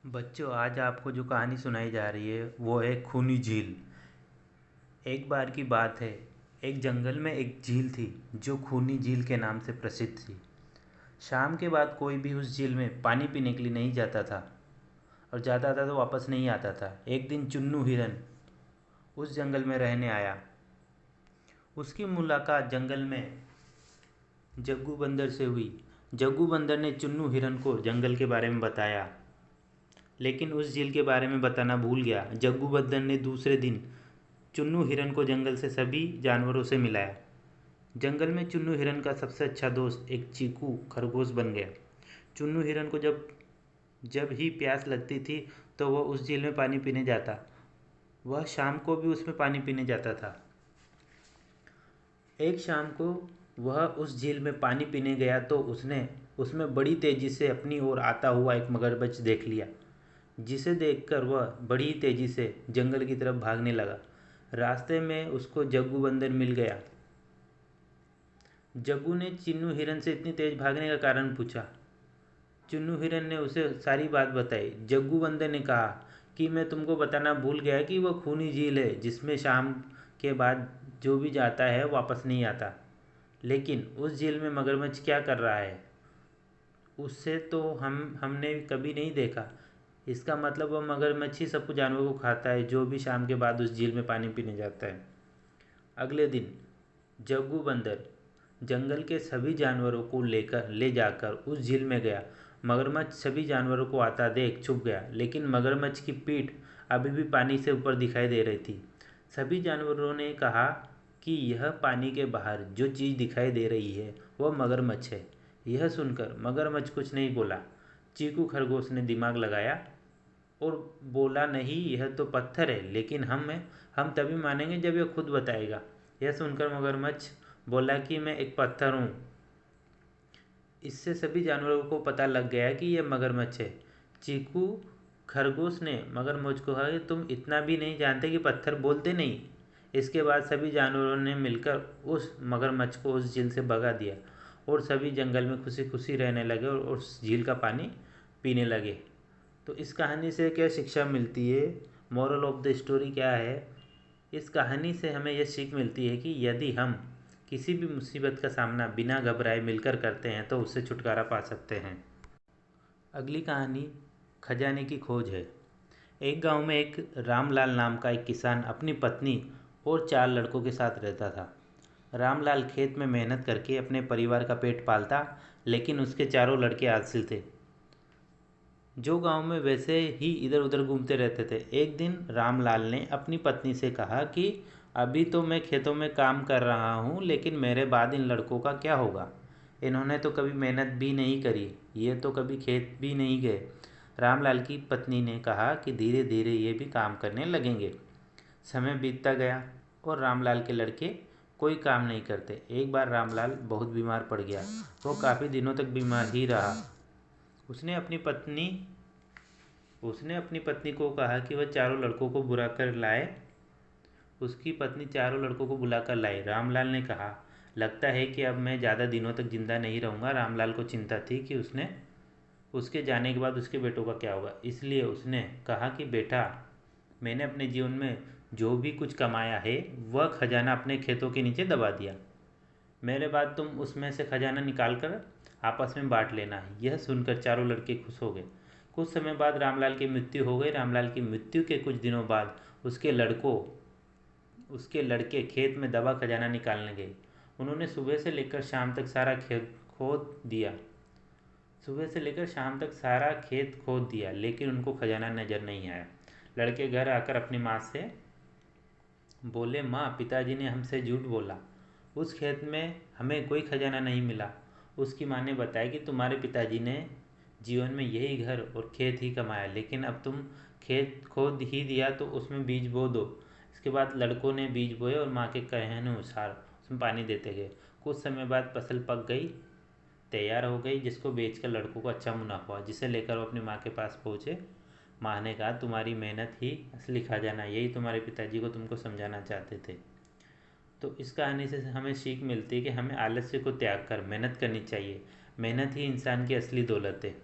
बच्चों, आज आपको जो कहानी सुनाई जा रही है वो है खूनी झील। एक बार की बात है, एक जंगल में एक झील थी जो खूनी झील के नाम से प्रसिद्ध थी। शाम के बाद कोई भी उस झील में पानी पीने के लिए नहीं जाता था, और जाता था तो वापस नहीं आता था। एक दिन चुन्नू हिरन उस जंगल में रहने आया। उसकी मुलाकात जंगल में जग्गू बंदर से हुई। जग्गू बंदर ने चुन्नू हिरन को जंगल के बारे में बताया, लेकिन उस झील के बारे में बताना भूल गया। जग्गू बंदर ने दूसरे दिन चुन्नू हिरन को जंगल से सभी जानवरों से मिलाया। जंगल में चुन्नू हिरन का सबसे अच्छा दोस्त एक चीकू खरगोश बन गया। चुन्नू हिरन को जब जब ही प्यास लगती थी तो वह उस झील में पानी पीने जाता। वह शाम को भी उसमें पानी पीने जाता था। एक शाम को वह उस झील में पानी पीने गया तो उसने उसमें बड़ी तेजी से अपनी ओर आता हुआ एक मगरमच्छ देख लिया, जिसे देखकर वह बड़ी तेजी से जंगल की तरफ भागने लगा। रास्ते में उसको जग्गू बंदर मिल गया। जग्गू ने चिन्नू हिरन से इतनी तेज भागने का कारण पूछा। चुन्नू हिरन ने उसे सारी बात बताई। जग्गू बंदर ने कहा कि मैं तुमको बताना भूल गया कि वह खूनी झील है जिसमें शाम के बाद जो भी जाता है वापस नहीं आता। लेकिन उस झील में मगरमच्छ क्या कर रहा है उससे तो हमने कभी नहीं देखा। इसका मतलब वह मगरमच्छ ही सब जानवरों को खाता है जो भी शाम के बाद उस झील में पानी पीने जाता है। अगले दिन जग्गू बंदर जंगल के सभी जानवरों को लेकर ले जाकर उस झील में गया। मगरमच्छ सभी जानवरों को आता देख छुप गया, लेकिन मगरमच्छ की पीठ अभी भी पानी से ऊपर दिखाई दे रही थी। सभी जानवरों ने कहा कि यह पानी के बाहर जो चीज़ दिखाई दे रही है वह मगरमच्छ है। यह सुनकर मगरमच्छ कुछ नहीं बोला। चीकू खरगोश ने दिमाग लगाया और बोला, नहीं, यह तो पत्थर है, लेकिन हम तभी मानेंगे जब यह खुद बताएगा। यह सुनकर मगरमच्छ बोला कि मैं एक पत्थर हूँ। इससे सभी जानवरों को पता लग गया कि यह मगरमच्छ है। चीकू खरगोश ने मगरमच्छ को कहा कि तुम इतना भी नहीं जानते कि पत्थर बोलते नहीं। इसके बाद सभी जानवरों ने मिलकर उस मगरमच्छ को उस झील से भगा दिया, और सभी जंगल में खुशी खुशी रहने लगे और उस झील का पानी पीने लगे। तो इस कहानी से क्या शिक्षा मिलती है? मोरल ऑफ द स्टोरी क्या है? इस कहानी से हमें यह सीख मिलती है कि यदि हम किसी भी मुसीबत का सामना बिना घबराए मिलकर करते हैं तो उससे छुटकारा पा सकते हैं। अगली कहानी खजाने की खोज है। एक गांव में एक रामलाल नाम का एक किसान अपनी पत्नी और 4 लड़कों के साथ रहता था। रामलाल खेत में मेहनत करके अपने परिवार का पेट पालता, लेकिन उसके चारों लड़के आलसी थे, जो गांव में वैसे ही इधर उधर घूमते रहते थे। एक दिन रामलाल ने अपनी पत्नी से कहा कि अभी तो मैं खेतों में काम कर रहा हूँ, लेकिन मेरे बाद इन लड़कों का क्या होगा? इन्होंने तो कभी मेहनत भी नहीं करी, ये तो कभी खेत भी नहीं गए। रामलाल की पत्नी ने कहा कि धीरे धीरे ये भी काम करने लगेंगे। समय बीतता गया और रामलाल के लड़के कोई काम नहीं करते। एक बार रामलाल बहुत बीमार पड़ गया। वो काफ़ी दिनों तक बीमार ही रहा। उसने अपनी पत्नी उसने अपनी पत्नी को कहा कि वह चारों लड़कों को बुला कर लाए। उसकी पत्नी चारों लड़कों को बुलाकर लाई। रामलाल ने कहा, लगता है कि अब मैं ज़्यादा दिनों तक जिंदा नहीं रहूँगा। रामलाल को चिंता थी कि उसके जाने के बाद उसके बेटों का क्या होगा, इसलिए उसने कहा कि बेटा, मैंने अपने जीवन में जो भी कुछ कमाया है वह खजाना अपने खेतों के नीचे दबा दिया। मेरे बाद तुम उसमें से खजाना निकाल कर आपस में बांट लेना। यह सुनकर चारों लड़के खुश हो गए। कुछ समय बाद रामलाल की मृत्यु हो गई। रामलाल की मृत्यु के कुछ दिनों बाद उसके लड़के खेत में दबा खजाना निकालने गए। उन्होंने सुबह से लेकर शाम तक सारा खेत खोद दिया, लेकिन उनको खजाना नजर नहीं आया। लड़के घर आकर अपनी माँ से बोले, माँ, पिताजी ने हमसे झूठ बोला, उस खेत में हमें कोई खजाना नहीं मिला। उसकी माँ ने बताया कि तुम्हारे पिताजी ने जीवन में यही घर और खेत ही कमाया, लेकिन अब तुम खेत खोद ही दिया तो उसमें बीज बो दो। इसके बाद लड़कों ने बीज बोए और माँ के कहने अनुसार उसमें पानी देते गए। कुछ समय बाद फसल पक गई, तैयार हो गई, जिसको बेचकर लड़कों को अच्छा मुनाफा हुआ, जिसे लेकर वो अपनी माँ के पास पहुँचे। माँ ने कहा, तुम्हारी मेहनत ही असली खजाना, यही तुम्हारे पिताजी को तुमको समझाना चाहते थे। तो इस कहानी से हमें सीख मिलती है कि हमें आलस्य को त्याग कर मेहनत करनी चाहिए। मेहनत ही इंसान की असली दौलत है।